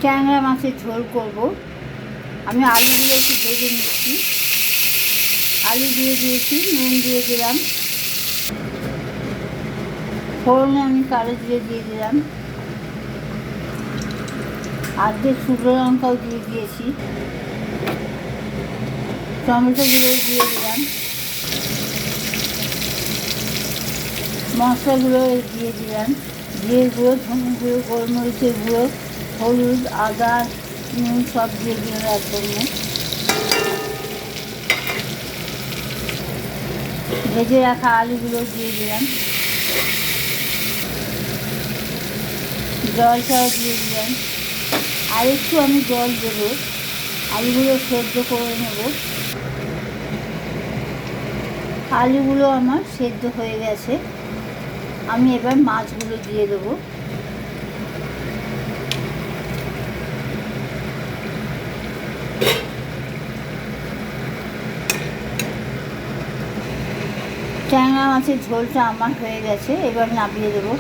ট্যাংরা মাছের ঝোল করব। আমি আলুগুলো একটু ভেজে নিচ্ছি। আলু দিয়ে দিয়েছি, নুন দিয়ে দিলাম, ফোড়নে আমি কালো জিরে দিয়ে দিলাম, আর্ধেক শুকনো লঙ্কাও দিয়ে দিয়েছি, টমেটোগুলোও দিয়ে দিলাম, মশলাগুলো দিয়ে দিলাম, জিরে গুঁড়ো, ধনে গুঁড়ো, গোলমরিচের গুঁড়ো, হলুদ, আদা, নুন সব দিয়ে দিলাম একদম। ভেজে রাখা আলুগুলো দিয়ে দিলাম, জলটাও দিয়ে দিলাম। আর একটু আমি জল দেবো, আলুগুলো সেদ্ধ করে নেব। আলুগুলো আমার সেদ্ধ হয়ে গেছে, আমি এবার মাছগুলো দিয়ে দেবো। ট্যাংরা মাছের ঝোলটা আমার হয়ে গেছে, এবার নামিয়ে দেবো।